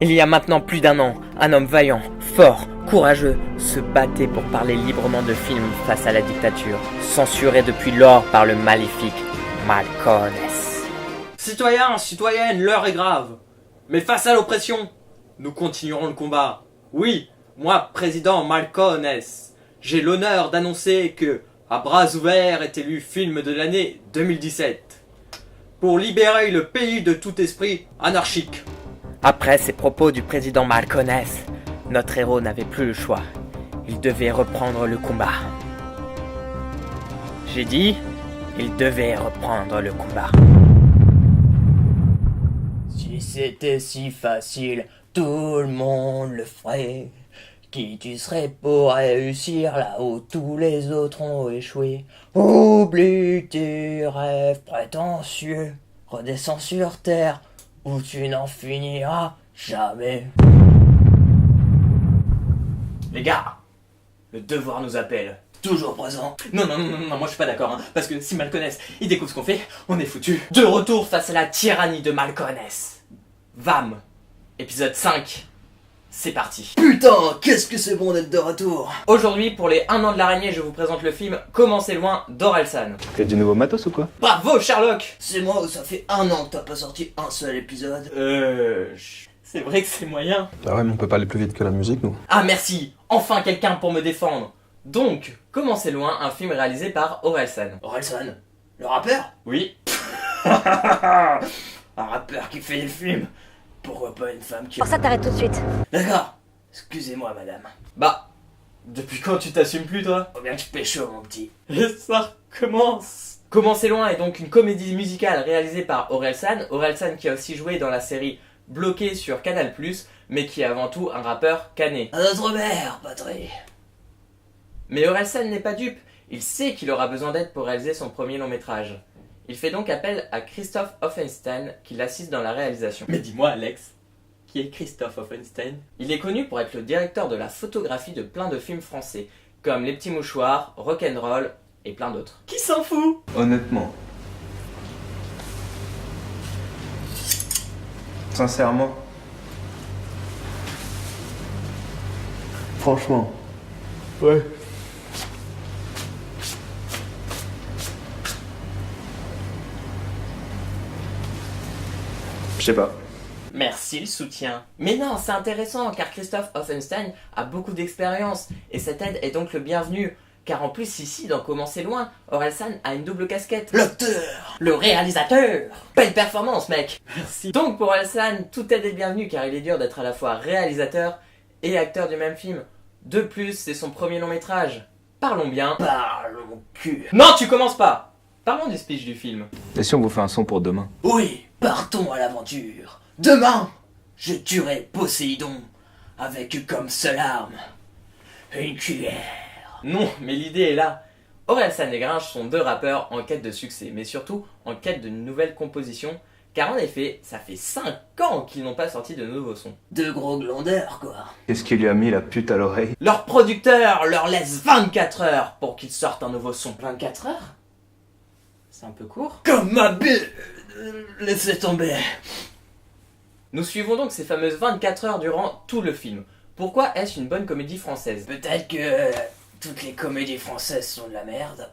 Il y a maintenant plus d'1 an, un homme vaillant, fort, courageux, se battait pour parler librement de films face à la dictature, censurée depuis lors par le maléfique Malcones. Citoyens, citoyennes, l'heure est grave. Mais face à l'oppression, nous continuerons le combat. Oui, moi, président Malcones, j'ai l'honneur d'annoncer que À bras ouverts est élu film de l'année 2017. Pour libérer le pays de tout esprit anarchique. Après ces propos du président Malcones, notre héros n'avait plus le choix. Il devait reprendre le combat. J'ai dit, il devait reprendre le combat. Si c'était si facile, tout le monde le ferait. Qui tu serais pour réussir là où tous les autres ont échoué? Oublie tes rêves prétentieux, redescends sur terre où tu n'en finiras jamais. Les gars, le devoir nous appelle. Toujours présent. Non, moi je suis pas d'accord, hein, parce que si Malcones, il découvre ce qu'on fait, on est foutu. De retour face à la tyrannie de Malcones. VAM, épisode 5. C'est parti. Putain, qu'est-ce que c'est bon d'être de retour. Aujourd'hui, pour les 1 an de l'araignée, je vous présente le film Comment c'est loin d'Orelsan. T'as du nouveau matos ou quoi? Bravo Sherlock. C'est moi où ça fait 1 an que t'as pas sorti un seul épisode. C'est vrai que c'est moyen. Bah ouais, mais on peut pas aller plus vite que la musique, nous. Ah merci, enfin quelqu'un pour me défendre. Donc, Comment c'est loin, un film réalisé par Orelsan. Orelsan, le rappeur? Oui. Un rappeur qui fait des films. Pourquoi pas une femme qui... Pour ça, t'arrêtes tout de suite. D'accord. Excusez-moi, madame. Bah, depuis quand tu t'assumes plus, toi? Faut bien que je pécho, mon petit. Et ça recommence. Comment c'est loin est donc une comédie musicale réalisée par Orelsan. Orelsan qui a aussi joué dans la série Bloqué sur Canal+, mais qui est avant tout un rappeur cané. À notre mère, patrie. Mais Orelsan n'est pas dupe. Il sait qu'il aura besoin d'aide pour réaliser son premier long métrage. Il fait donc appel à Christoph Offenstein qui l'assiste dans la réalisation. Mais dis-moi Alex, qui est Christoph Offenstein? Il est connu pour être le directeur de la photographie de plein de films français, comme Les Petits Mouchoirs, Rock'n'Roll et plein d'autres. Qui s'en fout? Honnêtement. Sincèrement. Franchement. Ouais. Je sais pas. Merci le soutien. Mais non, c'est intéressant car Christoph Offenstein a beaucoup d'expérience et cette aide est donc le bienvenu. Car en plus ici, dans Comment c'est loin, Orelsan a une double casquette. L'acteur. Le réalisateur. Belle performance mec. Merci. Donc pour Orelsan, toute aide est bienvenue car il est dur d'être à la fois réalisateur et acteur du même film. De plus, c'est son premier long métrage. Parlons bien. Parlons cul. Non, tu commences pas. Parlons du speech du film. Et si on vous fait un son pour demain? Oui, partons à l'aventure. Demain, je tuerai Poséidon avec comme seule arme une cuillère. Non, mais l'idée est là. Orelsan et Gringe sont 2 rappeurs en quête de succès, mais surtout en quête d'une nouvelle composition, car en effet, ça fait 5 ans qu'ils n'ont pas sorti de nouveaux sons. 2 gros glandeurs, quoi. Qu'est-ce qui lui a mis la pute à l'oreille? Leur producteur leur laisse 24 heures pour qu'ils sortent un nouveau son. 24 heures? C'est un peu court. Comme ma bille. Laissez tomber. Nous suivons donc ces fameuses 24 heures durant tout le film. Pourquoi est-ce une bonne comédie française? Peut-être que toutes les comédies françaises sont de la merde.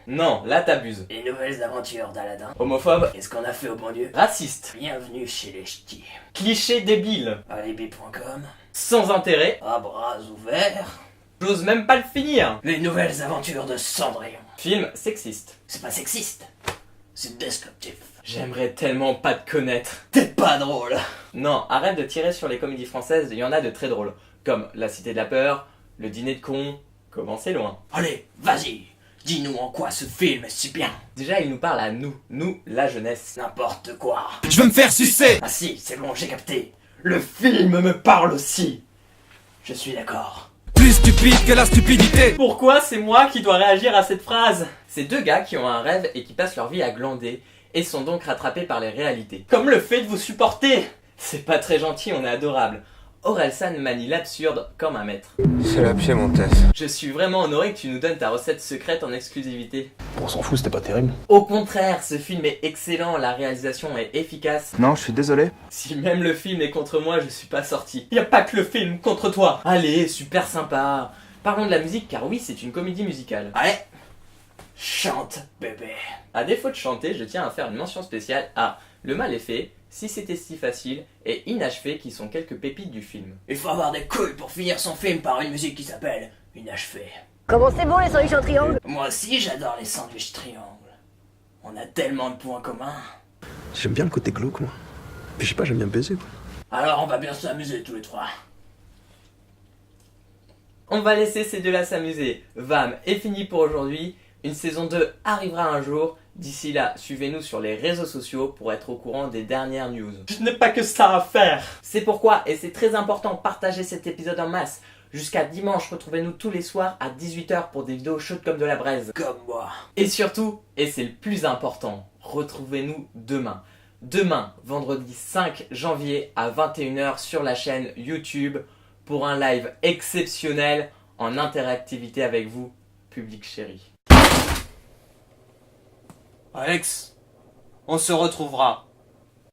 Non, là t'abuses. Les nouvelles aventures d'Aladin. Homophobe. Qu'est-ce qu'on a fait au bon Dieu? Raciste. Bienvenue chez les ch'tis. Cliché débile. Alibi.com. Sans intérêt. À bras ouverts. J'ose même pas le finir. Les nouvelles aventures de Cendrillon. Film sexiste. C'est pas sexiste. C'est descriptif. J'aimerais tellement pas te connaître. T'es pas drôle. Non, arrête de tirer sur les comédies françaises, il y en a de très drôles. Comme La Cité de la Peur, Le Dîner de Cons, Comment c'est loin. Allez, vas-y. Dis-nous en quoi ce film est si bien. Déjà, il nous parle à nous, la jeunesse. N'importe quoi. Je veux me faire sucer. Ah si, c'est bon, j'ai capté. Le film me parle aussi. Je suis d'accord. Plus stupide que la stupidité. Pourquoi c'est moi qui dois réagir à cette phrase? C'est 2 gars qui ont un rêve et qui passent leur vie à glander, et sont donc rattrapés par les réalités. Comme le fait de vous supporter. C'est pas très gentil, on est adorable. Orelsan manie l'absurde comme un maître. C'est la piémontaise. Je suis vraiment honoré que tu nous donnes ta recette secrète en exclusivité. On s'en fout, c'était pas terrible. Au contraire, ce film est excellent, la réalisation est efficace. Non, je suis désolé. Si même le film est contre moi, je suis pas sorti. Y a pas que le film contre toi. Allez, super sympa. Parlons de la musique, car oui, c'est une comédie musicale. Allez, chante, bébé. À défaut de chanter, je tiens à faire une mention spéciale à Le Mal est fait, Si c'était si facile et Inachevé qui sont quelques pépites du film. Il faut avoir des couilles pour finir son film par une musique qui s'appelle Inachevé. Comment c'est bon les sandwichs en triangle? Moi aussi j'adore les sandwichs triangles. On a tellement de points communs. J'aime bien le côté glauque, moi. Puis je sais pas, j'aime bien baiser, quoi. Alors on va bien s'amuser tous les trois. On va laisser ces deux-là s'amuser. VAM est fini pour aujourd'hui. Une saison 2 arrivera un jour. D'ici là, suivez-nous sur les réseaux sociaux pour être au courant des dernières news. Je n'ai pas que ça à faire. C'est pourquoi, et c'est très important, partagez cet épisode en masse. Jusqu'à dimanche, retrouvez-nous tous les soirs à 18h pour des vidéos chaudes comme de la braise. Comme moi. Et surtout, et c'est le plus important, retrouvez-nous demain. Demain, vendredi 5 janvier à 21h sur la chaîne YouTube pour un live exceptionnel en interactivité avec vous, public chéri. Alex, on se retrouvera.